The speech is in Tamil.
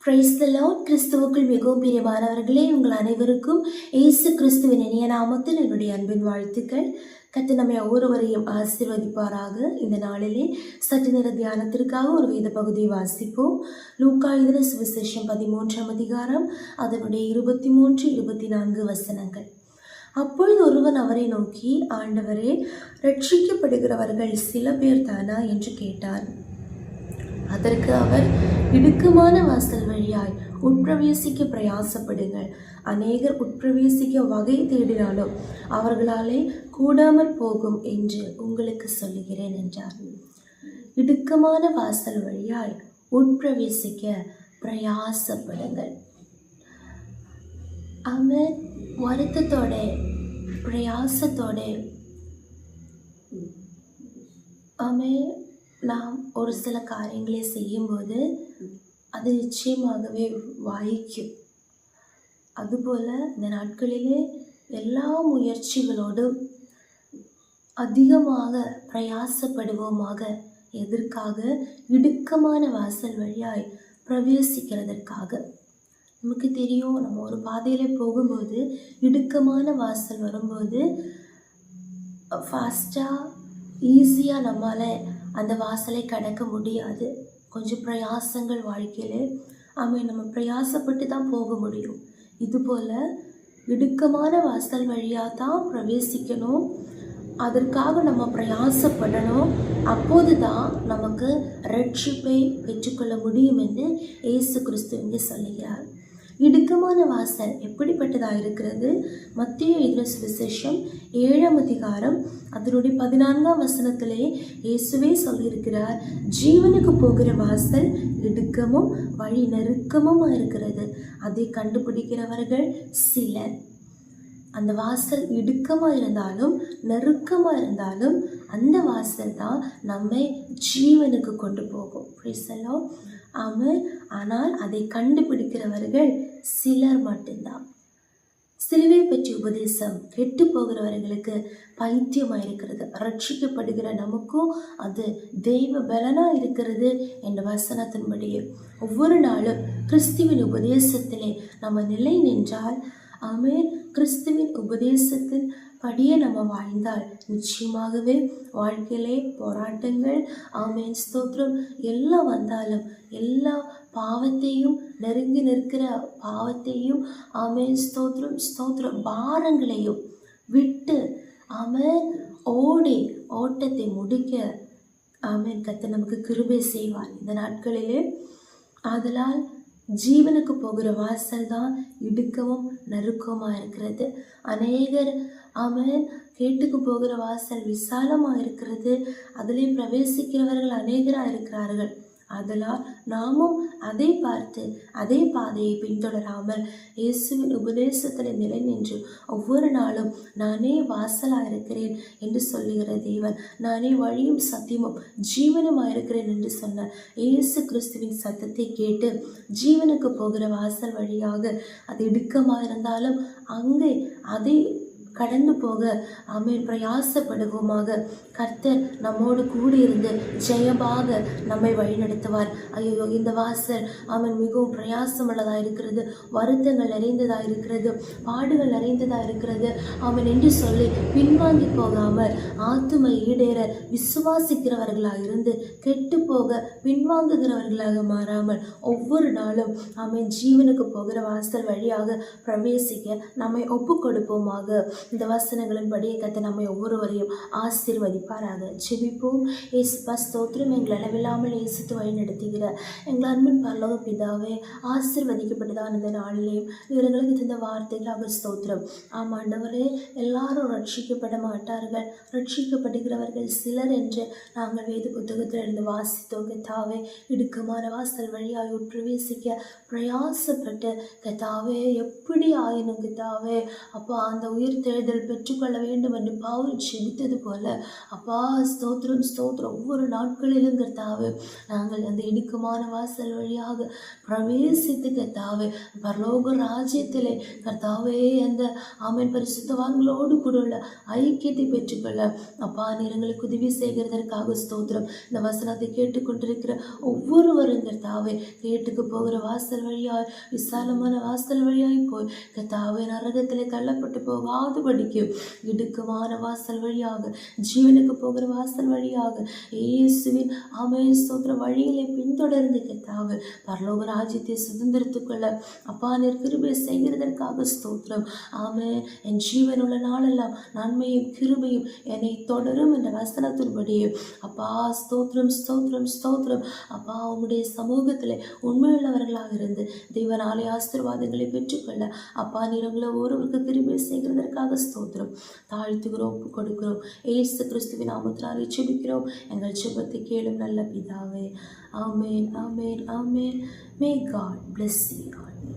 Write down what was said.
Praise the Lord. கிறிஸ்துவுக்குள் மிகவும் பிரியமானவர்களே, உங்கள் அனைவருக்கும் இயேசு கிறிஸ்துவின் இனிய நாமத்தில் என்னுடைய அன்பின் வாழ்த்துக்கள். கர்த்தர் நம்மை ஒவ்வொருவரையும் ஆசீர்வதிப்பாராக. இந்த நாளிலே சற்று நேர தியானத்திற்காக ஒரு வேத பகுதியை வாசிப்போம். லூக்கா எழுதின சுவிசேஷம் 13ஆம் அதிகாரம், அதனுடைய 23, 24 வசனங்கள். அப்பொழுது ஒருவன் அவரை நோக்கி, ஆண்டவரே, ரட்சிக்கப்படுகிறவர்கள் சில பேர் தானா என்று கேட்டார். அதற்கு அவர், இடுக்கமான வாசல் வழியாய் உட்பிரவேசிக்க பிரயாசப்படுங்கள். அநேகர் உட்பிரவேசிக்க வகை தேடினாலும் அவர்களாலே கூடாமல் போகும் என்று உங்களுக்கு சொல்லுகிறேன் என்றார். இடுக்கமான வாசல் வழியாய் உட்பிரவேசிக்க பிரயாசப்படுங்கள். அவன் வருத்தத்தோட பிரயாசத்தோட நாம் ஒரு சில காரியங்களை செய்யும்போது அது நிச்சயமாகவே வாய்க்கும். அதுபோல் இந்த நாட்களிலே எல்லா முயற்சிகளோடும் அதிகமாக பிரயாசப்படுவோமாக. எதற்காக? இடுக்கமான வாசல் வழியாய் பிரவேசிக்கிறதற்காக. நமக்கு தெரியும், நம்ம ஒரு பாதையில் போகும்போது இடுக்கமான வாசல் வரும்போது ஃபாஸ்ட்டாக ஈஸியாக நம்மளால் அந்த வாசலை கடக்க முடியாது. கொஞ்சம் பிரயாசங்கள் வாழ்க்கையில் நம்ம பிரயாசப்பட்டு தான் போக முடியும். இதுபோல் இடுக்கமான வாசல் வழியாக தான் பிரவேசிக்கணும். அதற்காக நம்ம பிரயாசப்படணும். அப்போது தான் நமக்கு ரட்சிப்பை பெற்றுக்கொள்ள முடியும் என்று இயேசு கிறிஸ்து இங்கே சொல்லுகிறார். இடுக்கமான வாசல் எப்படிப்பட்டதாக இருக்கிறது? மத்தேயு எழுதின சுவிசேஷம் 7ஆம் அதிகாரம் அதனுடைய 14ஆம் வசனத்திலே இயேசுவே சொல்லியிருக்கிறார், ஜீவனுக்கு போகிற வாசல் இடுக்கமும் வழி நெருக்கமும் இருக்கிறது, அதை கண்டுபிடிக்கிறவர்கள் சிலர். அந்த வாசல் இடுக்கமாக இருந்தாலும் நெருக்கமாக இருந்தாலும் அந்த வாசல் தான் நம்மை ஜீவனுக்கு கொண்டு போகும். ஆனால் அதை கண்டுபிடிக்கிறவர்கள் சிலர் மட்டும்தான். சிலுவை பற்றி உபதேசம் கெட்டு போகிறவர்களுக்கு பைத்தியமாக இருக்கிறது, ரட்சிக்கப்படுகிற நமக்கும் அது தெய்வ பலனாக இருக்கிறது என்ற வசனத்தின்படியே ஒவ்வொரு நாளும் கிறிஸ்துவின் உபதேசத்திலே நம்ம நிலை நின்றால், கிறிஸ்துவின் உபதேசத்தின் படியே நம்ம வாழ்ந்தால் நிச்சயமாகவே வாழ்க்கையிலே போராட்டங்கள், ஸ்தோத்திரம் எல்லாம் வந்தாலும் எல்லா பாவத்தையும் நெருங்கி நிற்கிற பாவத்தையும் ஸ்தோத்திரம் பாரங்களையும் விட்டு ஓடி ஓட்டத்தை முடிக்க கர்த்தர் நமக்கு கிருபை செய்வார் இந்த நாட்களிலே. ஆதலால் ஜீவனுக்கு போகிற வாசல் தான் இடுக்கமும் நெருக்கமாக இருக்கிறது. அநேகர் கேட்டுக்கு போகிற வாசல் விசாலமாக இருக்கிறது, அதிலே பிரவேசிக்கிறவர்கள் அநேகராக இருக்கிறார்கள். அதனால் நாமும் அதை பார்த்து அதே பாதையை பின்தொடராமல் இயேசுவின் உபதேசத்தில் நிலை நின்று ஒவ்வொரு நாளும் நானே வாசலாக இருக்கிறேன் என்று சொல்லுகிற தேவன், நானே வழியும் சத்தியமும் ஜீவனுமாக இருக்கிறேன் என்று சொன்ன இயேசு கிறிஸ்துவின் சத்தத்தை கேட்டு ஜீவனுக்கு போகிற வாசல் வழியாக அது இடுக்கமாக இருந்தாலும் அங்கே அதை கடந்து போக பிரயாசப்படுவோமாக. கர்த்தர் நம்மோடு கூடியிருந்து ஜெயமாக நம்மை வழிநடத்துவார். ஐயோ, இந்த வாசல் மிகவும் பிரயாசமுள்ளதாக இருக்கிறது, வருத்தங்கள் நிறைந்ததாக இருக்கிறது, பாடுகள் நிறைந்ததாக இருக்கிறது என்று சொல்லி பின்வாங்கி போகாமல் ஆத்துமை ஈடேற விசுவாசிக்கிறவர்களாக இருந்து கெட்டு போக பின்வாங்குகிறவர்களாக மாறாமல் ஒவ்வொரு நாளும் ஜீவனுக்கு போகிற வாசல் வழியாக பிரவேசிக்க நம்மை ஒப்பு கொடுப்போமாக. இந்த வசனங்களின் படியே கர்த்தர் நம்மை ஒவ்வொருவரையும் ஆசீர்வதிப்பாராக. ஜெபிப்போம். இயேசுப்பா ஸ்தோத்திரம். எங்கள் அளவில்லாமல் இயேசுத்து வழி நடத்துகிற எங்கள் அன்பின் பரலோக பிதாவே, ஆசீர்வதிக்கப்பட்டதான் இந்த நாளிலேயும் இவர்களுக்கு தந்த வார்த்தைகளாக ஸ்தோத்திரம். ஆண்டவரே, எல்லாரும் ரட்சிக்கப்பட மாட்டார்கள், ரட்சிக்கப்படுகிறவர்கள் சிலர் என்று நாங்கள் வேத புத்தகத்தில் இருந்து வாசித்தோம். கர்த்தாவே, இடுக்கமான வாசல் வழியாய் உட்பிரவேசிக்க பிரயாசப்பட்டு கர்த்தாவே, எப்படி ஆயினும் கர்த்தாவே அப்பா அந்த உயிர் உயிர்த்தெழுதல் பெற்றுக்கொள்ள வேண்டும் என்று பவுல் ஜெபித்தது போல அப்பா ஸ்தோத்திரம் ஸ்தோத்திரம். ஒவ்வொரு நாட்களிலும் கர்த்தாவே நாங்கள் அந்த இடுக்கமான வாசல் வழியாக பிரவேசித்து கர்த்தாவே பரலோக ராஜ்யத்திலே கர்த்தாவே அந்த ஆமென் பரிசுத்தவான்களோடு கூட உள்ள ஐக்கியத்தை பெற்றுக்கொள்ள அப்பா நீர் எங்களுக்கு உதவி செய்கிறதற்காக ஸ்தோத்திரம். இந்த வசனத்தை கேட்டுக்கொண்டிருக்கிற ஒவ்வொருவரும் கர்த்தாவே கேட்டுக்கு போகிற வாசல் வழியாய் விசாலமான வாசல் வழியாய் போய் கர்த்தாவே நரகத்திலே தள்ளப்பட்டு போகாதபடிக்கு இடுக்கமான வாசல் வழியாக ஜீவனுக்கு போகிற வாசல் வழியாக இயேசுவின் ஆமென் ஸ்தோத்திர வழியிலே பின்தொடர்ந்து கர்த்தாவே பரலோக ராஜ்யத்தை சுதந்திரத்துக்குள்ள அப்பா நீர் கிருபை செய்கிறதற்காக ஸ்தோத்திரம். ஆமென். என் ஜீவனுள்ள நாளெல்லாம் நன்மையும் கிருபையும் என்னை தொடரும் என்ற வசனத்தின்படியே அப்பா ஸ்தோத்திரம் ஸ்தோத்திரம் ஸ்தோத்திரம். அப்பா உம்முடைய சமூகத்தில் உண்மையுள்ளவர்களாக இருந்து தேவனாலே ஆசீர்வாதங்களை பெற்றுக்கொள்ள அப்பா நீர் உங்களை ஒருவருக்கு கிருபை செய்கிறதற்காக ஸ்தோத்திரம். தாழ்த்துகிறோம், ஒப்பு கொடுக்கிறோம். இயேசு கிறிஸ்துவின் நாமத்தினாலே ஜெபிக்கிறோம். எங்கள் ஜெபத்தை கேளும் நல்ல பிதாவே. ஆமென், ஆமென், ஆமென். May God bless you all.